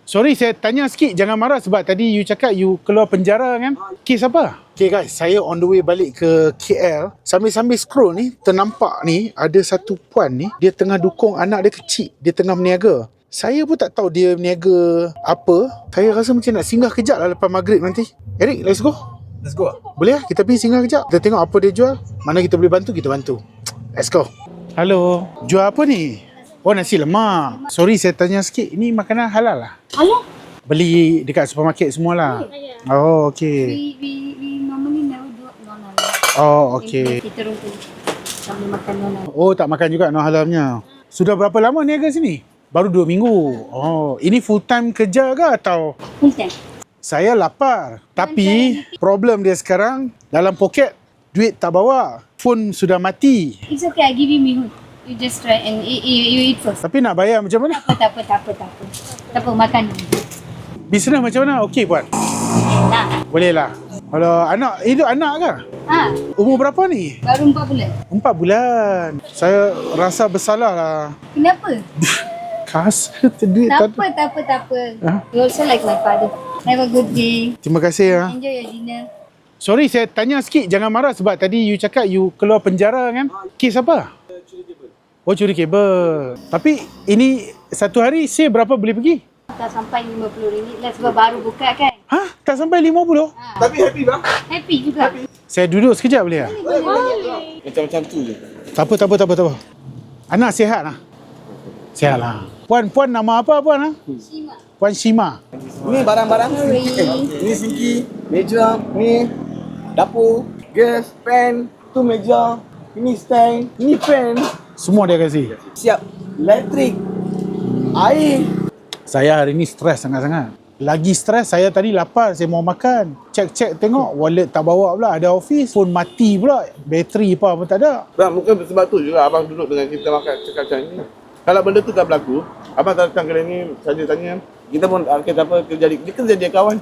Sorry, saya tanya sikit, jangan marah sebab tadi you cakap you keluar penjara kan? Kes apa? Okay guys, saya on the way balik ke KL. Sambil-sambil scroll ni, ternampak ni ada satu puan ni, dia tengah dukung anak dia kecil. Dia tengah berniaga. Saya pun tak tahu dia berniaga apa. Saya rasa macam nak singgah kejap lah lepas maghrib nanti. Eric, let's go. Let's go. Boleh lah, kita pergi singgah kejap. Kita tengok apa dia jual. Mana kita boleh bantu, kita bantu. Let's go. Halo, jual apa ni? Oh, nasi lemak. Sorry, saya tanya sikit. Ini makanan halal lah? Halal. Beli dekat supermarket semualah. Oh, okay. We normally never do non-halal. Oh, okay. Kita rumput sambil makan non-halal. Oh, tak makan juga non halalnya. Sudah berapa lama niaga sini? Baru 2 minggu. Oh, ini full time kerja ke atau? Full time. Saya lapar. Tapi problem dia sekarang, dalam poket duit tak bawa. Phone sudah mati. It's okay, I give you mihun. You just try and you eat first. Tapi nak bayar macam mana? Tak apa, makan. Bisnes macam mana? Okey puan. Nah. Boleh lah. Kalau anak, hidup anak ke? Ha, Umur berapa ni? baru 4 bulan. 4 bulan. Saya rasa bersalah lah. Kenapa? Kasar duit Tak apa. Ha? You also like my father. Have a good day. Terima kasih ya. Enjoy your dinner. Sorry, saya tanya sikit, jangan marah sebab tadi you cakap you keluar penjara kan? Kes apa? Oh, curi kabel. Tapi ini satu hari sale berapa boleh pergi? Tak sampai RM50. Let's go, baru buka kan? Hah? Tak sampai 50? Ha. Tapi happy bang. Happy juga. Saya duduk sekejap boleh tak? Macam-macam tu je. Tak apa. Anak sihat lah? Sihat lah. Puan nama apa puan? Ha? Shima. Puan Shima. Ni barang-barang. Ni sinki, meja, ni dapur, gas, pan, tu meja, ini stand, ni fan. Semua dia kasih. Siap. Elektrik, air. Saya hari ni stres sangat-sangat. Lagi stres, saya tadi lapar, saya mau makan. Cek tengok, wallet tak bawa pula. Ada office, phone mati pula. Bateri apa pun tak ada. Bang, mungkin sebab tu juga abang duduk dengan kita makan cakap macam ni. Kalau benda tu tak berlaku, abang datang kedai ni saja tanya, kita pun kata apa kerja dia kawan.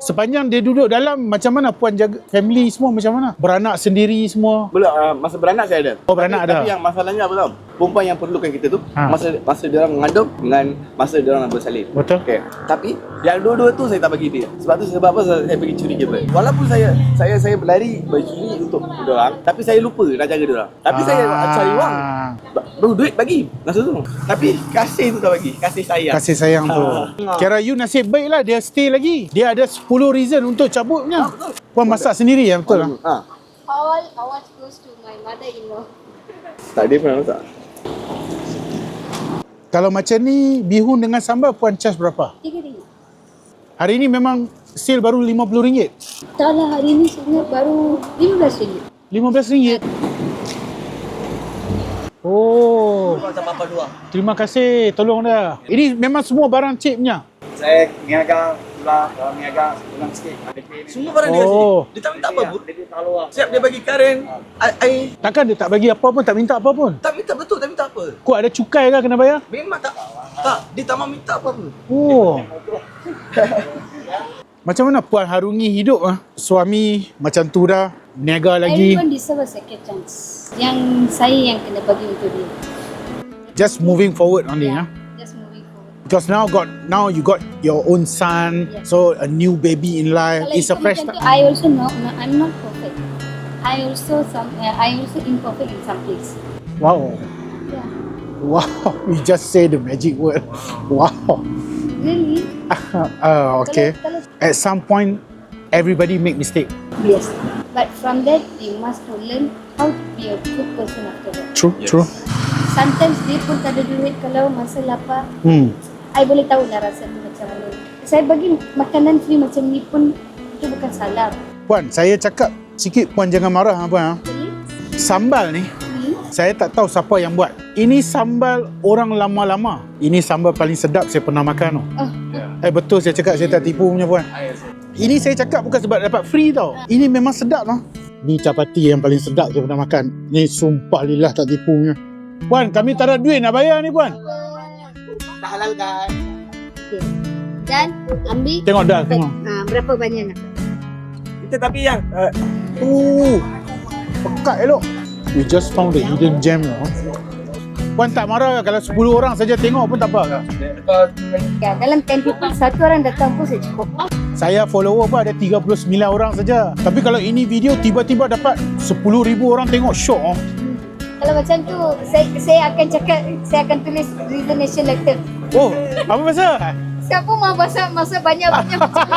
Sepanjang dia duduk dalam, macam mana puan jaga family semua macam mana? Beranak sendiri semua? Belum, masa beranak saya ada. Oh, beranak ada. Tapi yang masalahnya apa tau? Perempuan yang perlukan kita tu, Ha. masa dia orang mengandung dengan masa dia orang bersalin. Betul. Okay. Tapi yang dua-dua tu saya tak bagi dia. Sebab apa saya pergi curi kabel. Walaupun saya berlari bercuri untuk dia orang, tapi saya lupa nak jaga dia orang. Tapi saya cari wang. Baru duit bagi masa tu. Tapi kasih tu tak bagi, kasih sayang. Kasih sayang tu. Kira you nasib baik lah, dia stay lagi. Dia ada 10 reason untuk cabutnya. Puan masak sendiri ya, betul lah. Ha. I was close to my mother-in-law. Tak, dia pernah masak. Kalau macam ni, bihun dengan sambal puan charge berapa? RM3. Hari ni memang sale baru RM50. Tak lah, hari ni sebenarnya baru RM15. RM15. Oh, Macam apa dua. terima kasih, tolong dah. Ini memang semua barang cik punya. Saya niaga pula, kalau niaga ulang sikit. Semua barang dia kasi. Oh. Dia tak minta apa pun. Dia tak luar. Siap dia bagi karen, air. Takkan dia tak bagi apa pun, tak minta apa pun. Tak minta betul, tak minta apa. Kok ada cukai ke kena bayar? Memang tak. Tak, dia tak mau minta apa pun. Oh. Macam mana puan harungi hidup ah? Suami macam tu dah, niaga lagi. Everyone deserve a second chance. Yang saya yang kena bagi untuk dia. Just moving forward only ah. Just moving forward. Because now you got your own son, Yes. so a new baby in life. Kalau It's a ikut fresh macam tu, start. I also know I'm not perfect. I also imperfect in some place. Wow. Yeah. Wow, you just say the magic word. Wow. Really? Okay. Kalau At some point, everybody make mistake. yes. But from that, you must to learn how to be a good person after that. True, true. Sometimes dia pun tak ada duit kalau masa lapar. I boleh tahu lah rasa tu macam mana. Saya bagi makanan free macam ni pun itu bukan salah. Puan, saya cakap sikit puan jangan marah puan. Ah. Jadi, Sambal ni, saya tak tahu siapa yang buat. Ini sambal orang lama-lama. Ini sambal paling sedap saya pernah makan. Betul saya cakap, saya tak tipu punya puan. Ini saya cakap bukan sebab dapat free tau. Ini memang sedap lah. Ni capati yang paling sedap saya pernah makan. Ni sumpah lillah tak tipu punya. Puan, kami tak ada duit nak bayar ni puan. Tak halal kan? okay. Dan ambil. Tengok dah, tengok. Berapa banyak nak? Kita tapi yang Pekat elok. We just found the hidden gem. Puan tak marah kalau 10 orang saja tengok pun tak apa ke? Ya, dalam 10 people, satu orang datang pun saya cukup. Saya follower pun ada 39 orang saja. Tapi kalau ini video tiba-tiba dapat 10,000 orang tengok, syok. Oh. Kalau macam tu, saya akan cakap, saya akan tulis resignation letter. Oh, apa pasal? Siapa mau masa banyak-banyak macam ni?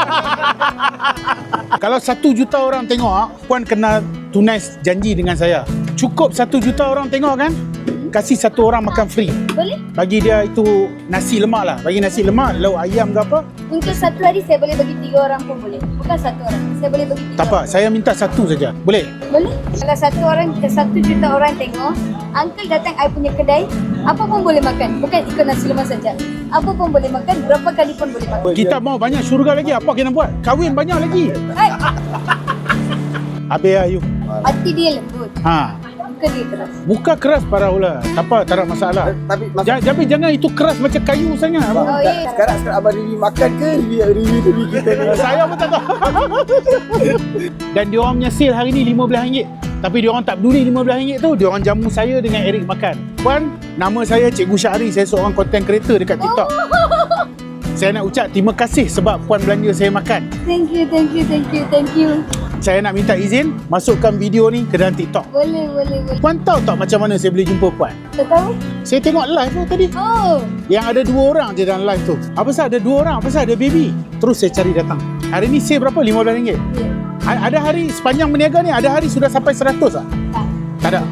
Kalau 1 juta orang tengok, Puan kena tunai janji dengan saya. Cukup 1 juta orang tengok kan? Kasih 1 orang makan free. Boleh? Bagi dia itu nasi lemak lah. Bagi nasi lemak, lauk ayam ke apa. Untuk satu hari saya boleh bagi 3 orang pun boleh. Bukan 1 orang. Saya boleh bagi 3 Tak apa, orang. saya minta 1 saja. Boleh? Boleh? Kalau 1 orang, 1 juta orang tengok, uncle datang I punya kedai, apa pun boleh makan. Bukan ikut nasi lemak saja. Apa pun boleh makan, berapa kali pun boleh makan. Kita mau banyak syurga lagi. Apa kena buat? Kahwin banyak lagi. Hai, Habis lah you. hati dia lembut. Ha. Muka dia keras. Muka keras parah pula. Tak apa, tak ada masalah. Tapi masa Tapi jangan itu keras macam kayu sangat. Oh, ya. sekarang abang review makan ke review kita ni? Saya pun tak tahu. Dan diorang punya sale hari ni RM15. Tapi diorang tak peduli RM15 tu. Diorang jamu saya dengan Eric makan. Puan, nama saya Cikgu Syahri. Saya seorang content creator dekat TikTok. Saya nak ucap terima kasih sebab Puan belanja saya makan. Thank you, thank you, thank you, thank you. Saya nak minta izin masukkan video ni ke dalam TikTok. Boleh, boleh, boleh. Puan tahu tak macam mana saya boleh jumpa Puan? Tak tahu? Saya tengok live tu tadi. Oh, Yang ada 2 orang je dalam live tu. Apa pasal ada 2 orang? Apa pasal ada baby? Terus saya cari datang. Hari ni sale berapa? RM15. ya. Ada hari sepanjang berniaga ni, ada hari sudah sampai 100 tak? Tak ada.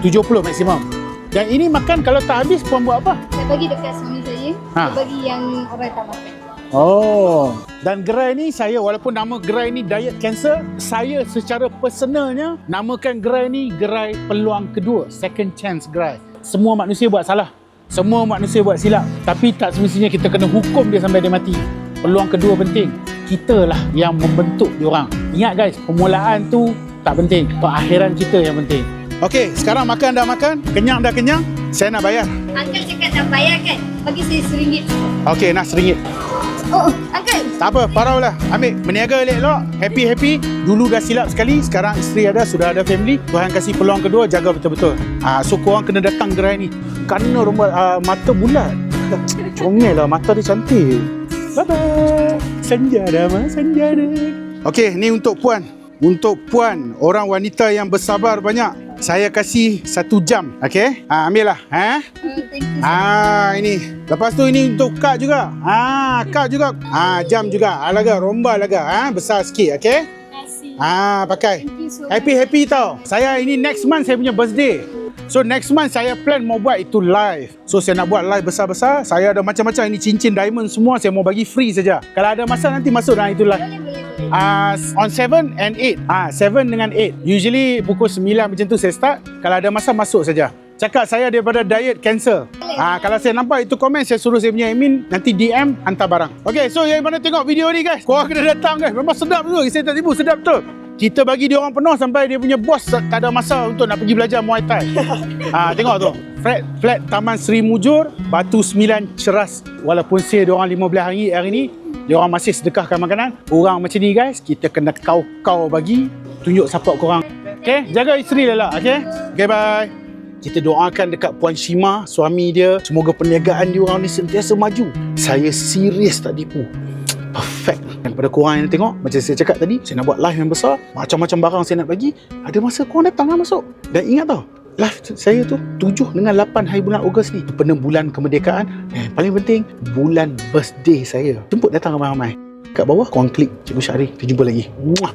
70 maksimum. Dan ini makan kalau tak habis, Puan buat apa? Saya bagi dekat suami saya. Ha. Saya bagi yang orang tak makan. Oh. Dan gerai ni saya, walaupun nama gerai ni Diet Cancer, saya secara personalnya namakan gerai ni gerai peluang kedua, second chance gerai. Semua manusia buat salah. Semua manusia buat silap. Tapi tak semestinya kita kena hukum dia sampai dia mati. Peluang kedua penting. Kita lah yang membentuk diorang. Ingat guys, permulaan tu tak penting. Perakhiran kita yang penting. Okey, sekarang makan dah makan, kenyang dah kenyang. Saya nak bayar. Uncle cakap nak bayar kan? Bagi saya RM1. Okey, nak RM1. Oh, Uncle. Tak apa, parau lah. Ambil, berniaga elok-elok. Happy-happy. Dulu dah silap sekali. Sekarang isteri ada, sudah ada family. Tuhan kasih peluang kedua, jaga betul-betul. So, korang kena datang gerai ni. Kerana mata bulat. Comel lah, mata dia cantik. Bye-bye. Sanjara, mas. Sanjara. Okey, ni untuk Puan. Untuk Puan, orang wanita yang bersabar banyak. Saya kasih 1 jam. Okey? Ambil lah. Thank you. Ini. Lepas tu ini untuk Kak juga. Kak juga. Jam juga. Alaga, romba alaga. Besar sikit, okey? Terima kasih. Pakai. Thank you so much. Happy tau. Saya ini next month saya punya birthday. So next month saya plan mau buat itu live. So saya nak buat live besar-besar. Saya ada macam-macam ini cincin diamond semua saya mau bagi free saja. Kalau ada masa nanti masuk dalam itu live. Boleh, boleh, boleh. On 7 and 8. 7 dengan 8. Usually pukul 9 macam tu saya start. Kalau ada masa masuk saja. Cakap saya daripada Diet Cancer. Kalau saya nampak itu komen, saya suruh saya punya admin nanti DM hantar barang. Okay, so yang mana tengok video ni guys, korang kena datang guys. Memang sedap tu. Saya tak tipu, sedap tu. Kita bagi dia orang penuh sampai dia punya bos tak ada masa untuk nak pergi belajar Muay Thai. Tengok tu. Flat Taman Seri Mujur, Batu 9 Ceras. Walaupun sale dia orang RM15 hari ni, dia orang masih sedekahkan makanan. Orang macam ni guys, kita kena kau bagi, tunjuk support korang. Okay, jaga isteri Lala, okay? Okay, bye. Kita doakan dekat Puan Shima, suami dia, semoga perniagaan dia orang ni sentiasa maju. Saya serius tak tipu. Perfect. Daripada korang yang tengok, macam saya cakap tadi, saya nak buat live yang besar, macam-macam barang saya nak bagi. Ada masa korang datang lah masuk. Dan ingat tau, live saya tu 7 dengan 8 hari bulan Ogos ni, penuh bulan kemerdekaan. Dan paling penting, bulan birthday saya. Jemput datang ramai-ramai. Kat bawah korang klik Cikgu Syahri. Kita jumpa lagi. Muah.